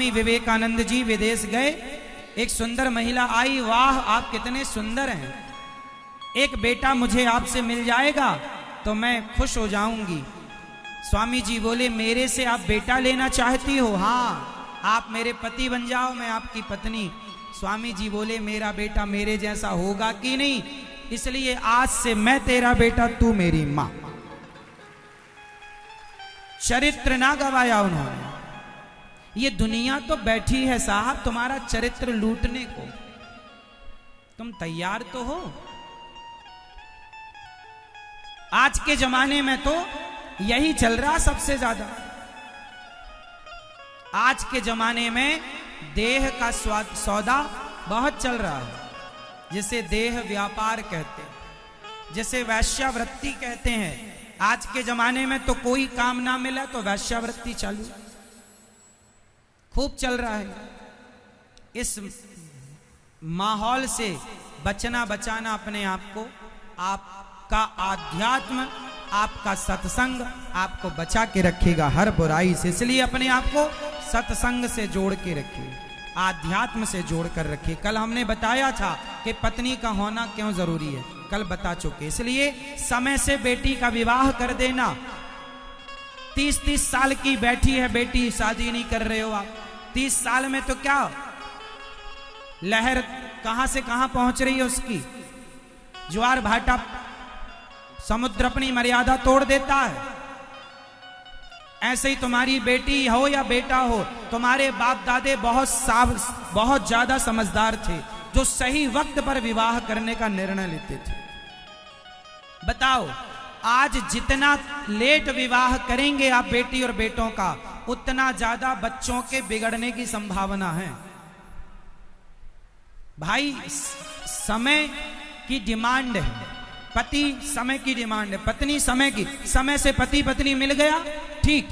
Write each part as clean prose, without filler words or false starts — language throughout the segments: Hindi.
स्वामी विवेकानंद जी विदेश गए, एक सुंदर महिला आई, वाह आप कितने सुंदर हैं, एक बेटा मुझे आपसे मिल जाएगा तो मैं खुश हो जाऊंगी। स्वामी जी बोले मेरे से आप बेटा लेना चाहती हो? हाँ, आप मेरे पति बन जाओ, मैं आपकी पत्नी। स्वामी जी बोले मेरा बेटा मेरे जैसा होगा कि नहीं, इसलिए आज से मैं तेरा बेटा, तू मेरी मां। चरित्र ना गवाया उन्होंने। ये दुनिया तो बैठी है साहब तुम्हारा चरित्र लूटने को, तुम तैयार तो हो? आज के जमाने में तो यही चल रहा सबसे ज्यादा। आज के जमाने में देह का सौदा बहुत चल रहा है, जिसे देह व्यापार कहते हैं, जिसे वैश्यावृत्ति कहते हैं। आज के जमाने में तो कोई काम ना मिला तो वैश्यावृत्ति चालू खूब चल रहा है। इस माहौल से बचना बचाना अपने आप को, आपका आध्यात्म, आपका सत्संग आपको बचा के रखेगा हर बुराई से। इसलिए अपने आप को सत्संग से जोड़ के रखिए, आध्यात्म से जोड़ कर रखिए। कल हमने बताया था कि पत्नी का होना क्यों जरूरी है, कल बता चुके। इसलिए समय से बेटी का विवाह कर देना। 30-30 साल की बैठी है बेटी, शादी नहीं कर रहे हो आप। 30 साल में तो क्या लहर कहां से कहां पहुंच रही है उसकी, ज्वार भाटा, समुद्र अपनी मर्यादा तोड़ देता है। ऐसे ही तुम्हारी बेटी हो या बेटा हो, तुम्हारे बाप दादे बहुत ज्यादा समझदार थे, जो सही वक्त पर विवाह करने का निर्णय लेते थे। बताओ आज जितना लेट विवाह करेंगे आप बेटी और बेटों का, उतना ज्यादा बच्चों के बिगड़ने की संभावना है। भाई समय की डिमांड है, पति समय की डिमांड है, पत्नी समय की। समय से पति पत्नी मिल गया ठीक,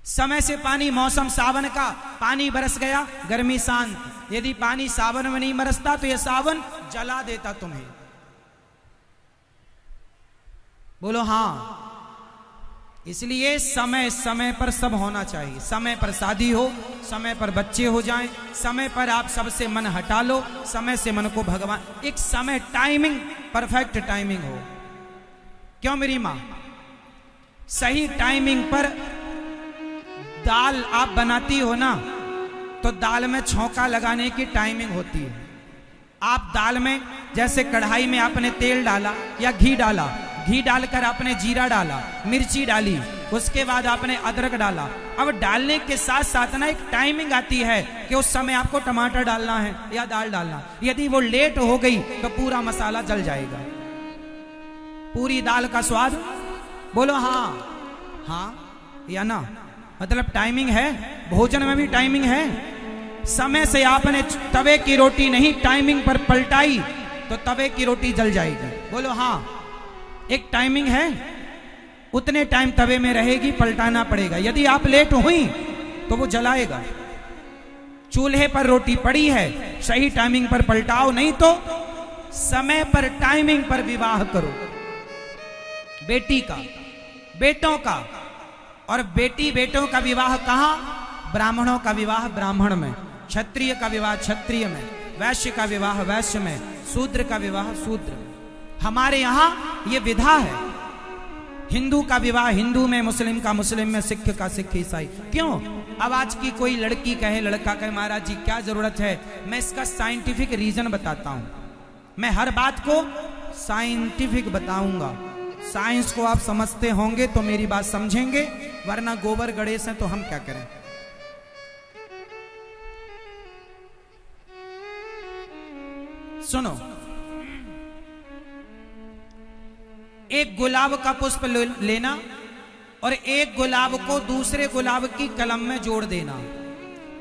समय से पानी, मौसम सावन का, पानी बरस गया, गर्मी शांत। यदि पानी सावन में नहीं बरसता तो यह सावन जला देता तुम्हें। बोलो हाँ। इसलिए समय समय पर सब होना चाहिए। समय पर शादी हो, समय पर बच्चे हो जाएं, समय पर आप सबसे मन हटा लो, समय से मन को भगवान, एक समय टाइमिंग, परफेक्ट टाइमिंग हो। क्यों मेरी मां? सही टाइमिंग पर दाल आप बनाती हो ना, तो दाल में छौंका लगाने की टाइमिंग होती है। आप दाल में, जैसे कढ़ाई में आपने तेल डाला या घी डाला, घी डालकर आपने जीरा डाला, मिर्ची डाली, उसके बाद आपने अदरक डाला। अब डालने के साथ साथ ना एक टाइमिंग आती है कि उस समय आपको टमाटर डालना है या दाल डालना। यदि वो लेट हो गई तो पूरा मसाला जल जाएगा, पूरी दाल का स्वाद। बोलो हाँ। हाँ या ना? मतलब टाइमिंग है, भोजन में भी टाइमिंग है। समय से आपने तवे की रोटी नहीं टाइमिंग पर पलटाई तो तवे की रोटी जल जाएगी। बोलो हाँ। एक टाइमिंग है, उतने टाइम तवे में रहेगी, पलटाना पड़ेगा। यदि आप लेट हुई तो वो जलाएगा। चूल्हे पर रोटी पड़ी है, सही टाइमिंग पर पलटाओ, नहीं तो समय पर टाइमिंग पर विवाह करो। बेटी का, बेटों का, और बेटी बेटों का विवाह कहां? ब्राह्मणों का विवाह ब्राह्मण में, क्षत्रिय का विवाह क्षत्रिय में, वैश्य का विवाह वैश्य में, शूद्र का विवाह शूद्र में। हमारे यहां ये विधा है। हिंदू का विवाह हिंदू में, मुस्लिम का मुस्लिम में, सिख का सिख, ईसाई। क्यों? अब आज की कोई लड़की कहे, लड़का कहे महाराज जी क्या जरूरत है, मैं इसका साइंटिफिक रीजन बताता हूं। मैं हर बात को साइंटिफिक बताऊंगा। साइंस को आप समझते होंगे तो मेरी बात समझेंगे, वरना गोबर गणेश है तो हम क्या करें। सुनो, एक गुलाब का पुष्प लेना और एक गुलाब को दूसरे गुलाब की कलम में जोड़ देना,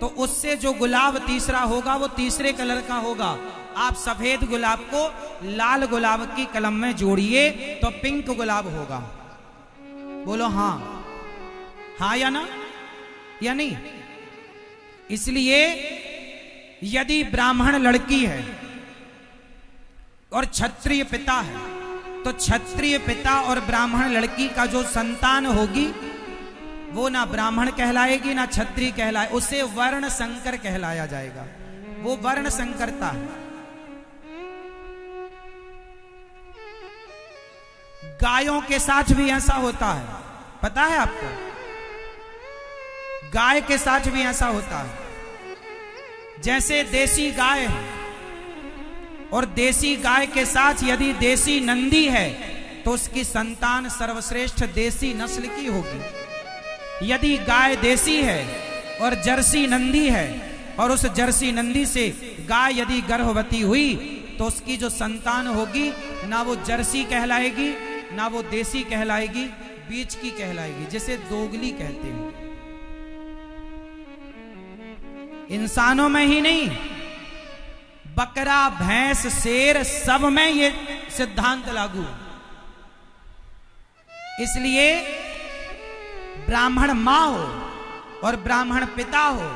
तो उससे जो गुलाब तीसरा होगा वो तीसरे कलर का होगा। आप सफेद गुलाब को लाल गुलाब की कलम में जोड़िए तो पिंक गुलाब होगा। बोलो हाँ। हाँ या ना? या नहीं? इसलिए यदि ब्राह्मण लड़की है और क्षत्रिय पिता है, तो क्षत्रिय पिता और ब्राह्मण लड़की का जो संतान होगी वो ना ब्राह्मण कहलाएगी ना क्षत्रिय कहलाए, उसे वर्ण संकर कहलाया जाएगा। वो वर्ण संकरता है। गायों के साथ भी ऐसा होता है, पता है आपको? गाय के साथ भी ऐसा होता है। जैसे देसी गाय है और देसी गाय के साथ यदि देसी नंदी है तो उसकी संतान सर्वश्रेष्ठ देसी नस्ल की होगी। यदि गाय देसी है और जर्सी नंदी है और उस जर्सी नंदी से गाय यदि गर्भवती हुई तो उसकी जो संतान होगी ना वो जर्सी कहलाएगी ना वो देसी कहलाएगी, बीच की कहलाएगी, जिसे दोगली कहते हैं। इंसानों में ही नहीं, बकरा, भैंस, शेर सब में ये सिद्धांत लागू। इसलिए ब्राह्मण मां हो और ब्राह्मण पिता हो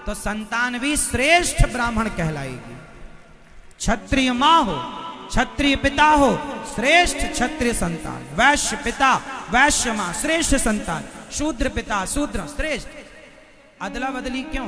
तो संतान भी श्रेष्ठ ब्राह्मण कहलाएगी। क्षत्रिय मां हो, क्षत्रिय पिता हो, श्रेष्ठ क्षत्रिय संतान। वैश्य पिता, वैश्य मां, श्रेष्ठ संतान। शूद्र पिता, शूद्र, श्रेष्ठ। अदला बदली क्यों?